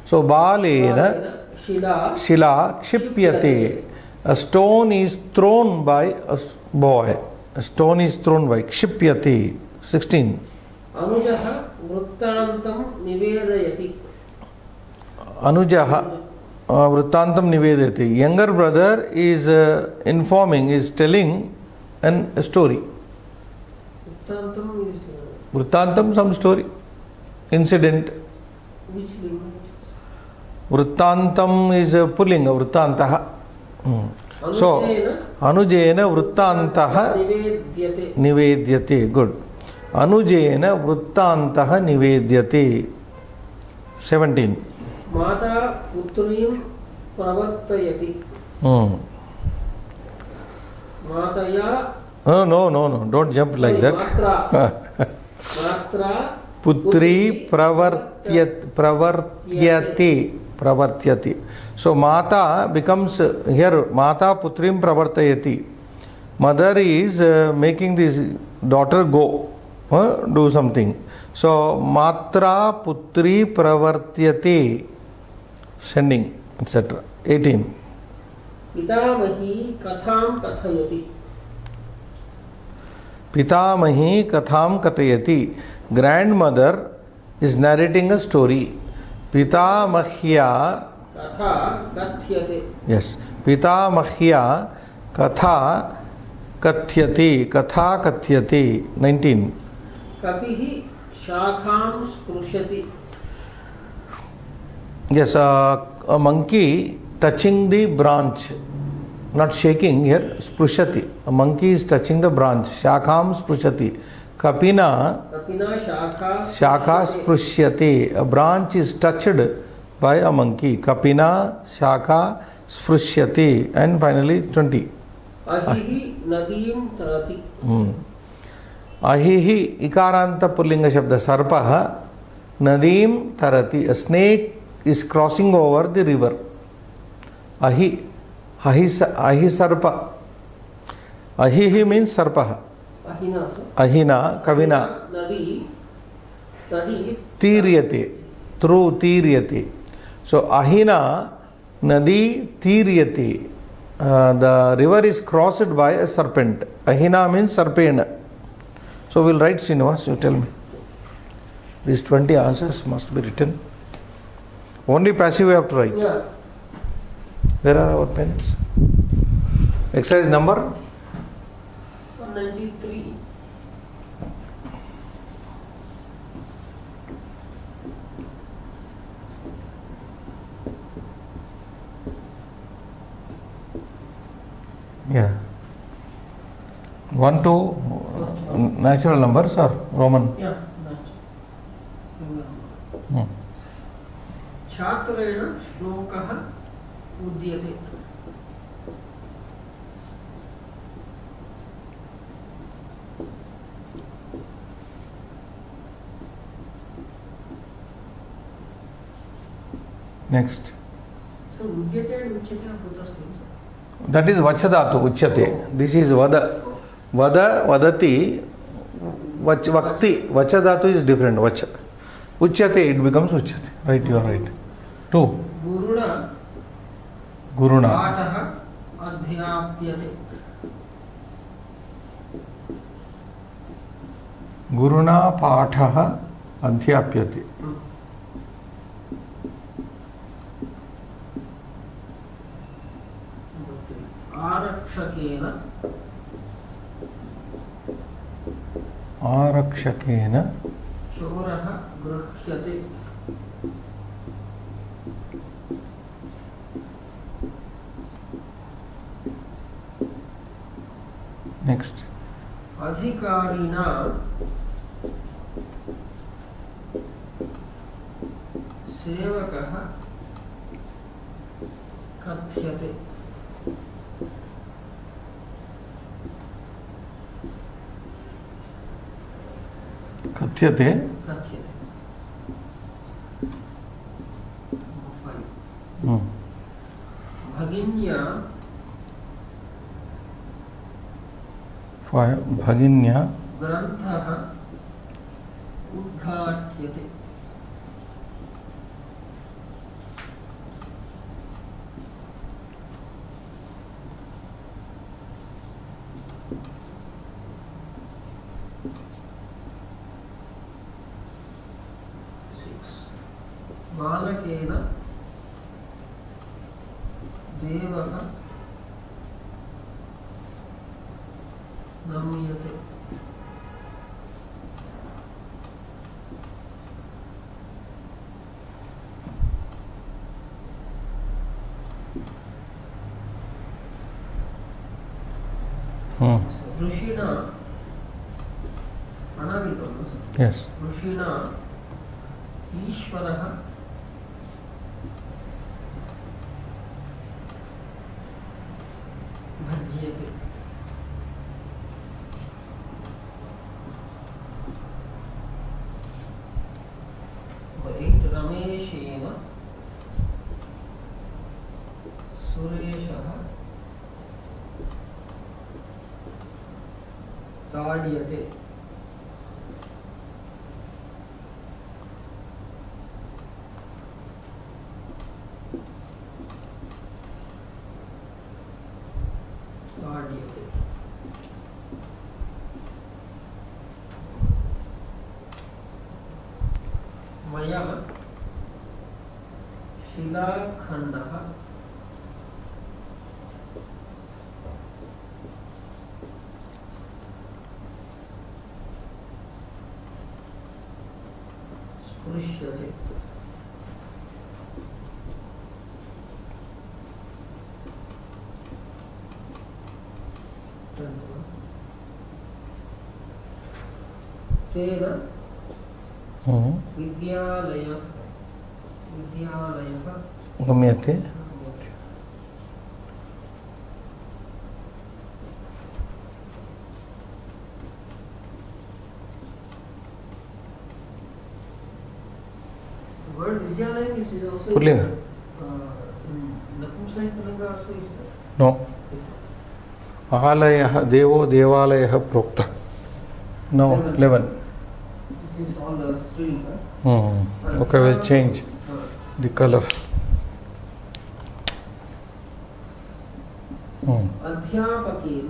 So, balena shila kshipyate. A stone is thrown by a boy. A stone is thrown by kshipyate. 16. Anujaha vrittantam nivedayati. Anujaha vrittantam nivedayati. Younger brother is informing, is telling a story. Vrittantam is Vrittantam, some story, incident. which linga? Vrittantam is pullinga, vrittantaha. So, Anujena vrittantaha nivedyate. Good. Anujena vrittantaha nivedyate. 17. Mata putrim pravartayati. Mataya. No. Don't jump like that. Matra Putri pravartyati. So Mata becomes here Mata Putrim pravartayati. Mother is making this daughter go, do something. So Matra Putri pravartyati, sending, etc. 18. Pitamahi katham kathayati. Pitamahi katham kathayati. Grandmother is narrating a story. Pitamahya. Katha kathyate. Yes. Pitamahya katha kathyati. 19. Kapihi shakham sprushati. Yes, a monkey touching the branch. Not shaking here, sprushati. A monkey is touching the branch. Shakham sprushati. Kapina shakha sprushati. A branch is touched by a monkey. Kapina shakha sprushati. And finally 20. Ahihi nadim tarati. Ahihi ikaranta pullinga shabda sarpaha nadim tarati. A snake is crossing over the river. Ahi sarpa. Ahihi means sarpaha. Ahina, Kavina. Tiryate. Through Tiryate. So Ahina, Nadi, Tiryate. The river is crossed by a serpent. Ahina means serpena. So we'll write, Srinivas, you tell me. These 20 answers must be written. Only passive we have to write. Yeah. Where are our pens? Exercise number? 193. Yeah. 1 to natural numbers or Roman? Yeah. छात्रेण श्लोकः उद्यते. Next. So udyate and uchyate are both the same. That is vachadatu, uchyate. This is vada. Vada, vadati, vakti. Vachadatu is different. Vacha. Uchyate, it becomes uchyate. Right, you are right. 2. Guruna. Guruna. Paఠः अध्याप्यते. Guruna paఠः अध्याप्यते. आरक्षकेन. आरक्षकेन चोरः गृह्यते. Next. अधिकारिणा सेवकः कथ्यते. कथ्यते. कथ्यते. भगिन्या भगिन्या ग्रन्थः उद्घाट्यते. बालकेन देवः नम्यते. ऋषिणा अनामिकं. Yes. ऋषिणा ईश्वरः भज्यते. रमेशेन सुरेशः ताड्यते. मया शिलाखण्डः स्पृश्यते. तेन विद्यालयः गम्यते. Word Vidyalaya is also Pullinga. Napumsakalinger also is there. No. आलयः देवो देवालयः प्रोक्तः. No, 11. This is all the Srilinga. Okay, we'll change the color. अध्यापकेन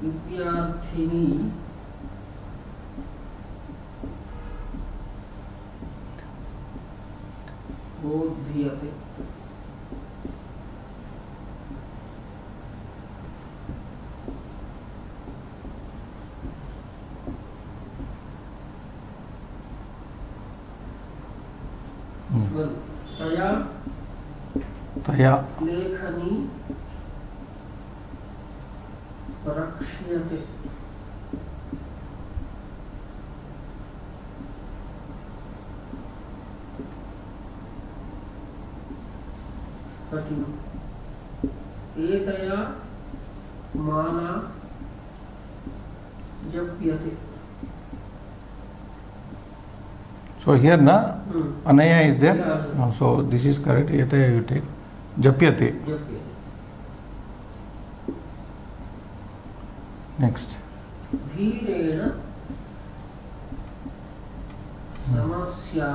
विद्यार्थिनी बोध्यते. तया तया लेखनी रक्ष्यते एतया माला जप्यते. So here na anaya is there. Yeah. So this is correct. Etaya you take. Japyate. जप्यते. Next. धीरेण समस्या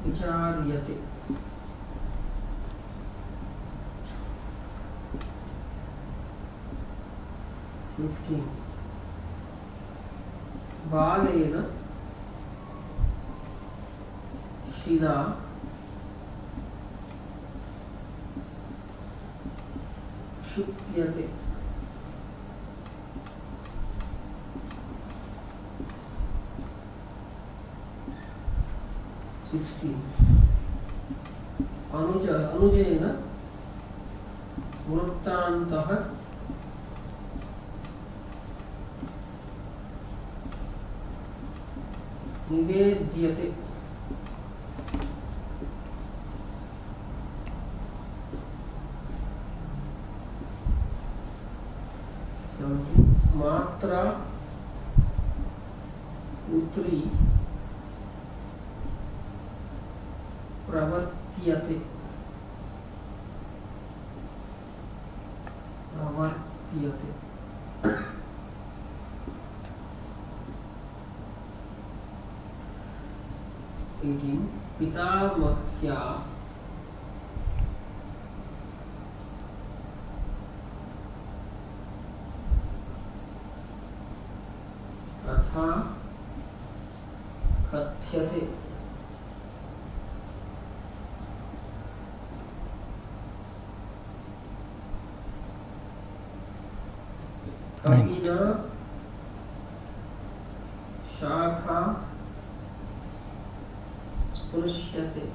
विचार्यते. बालेन शिला क्षिप्यते. अनुजेन वृत्तान्तः निवेद्यते. मात्रा पुत्री प्रवर्त्यते. प्रवर्त्यते. पितामह्या तथा कथ्यते. कविना शाखा स्पृश्यते.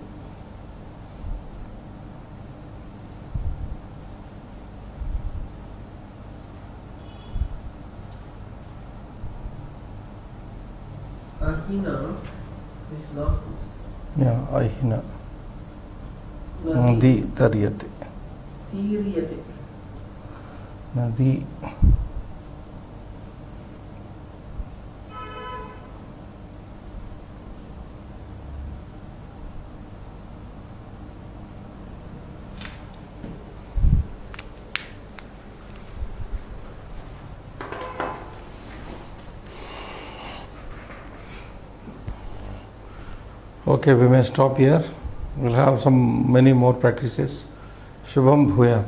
Ahina is not. Yeah, ahina. Nadi taryate. Tiryate. Nadi. Okay, we may stop here. We'll have many more practices. Shubham Bhuyat.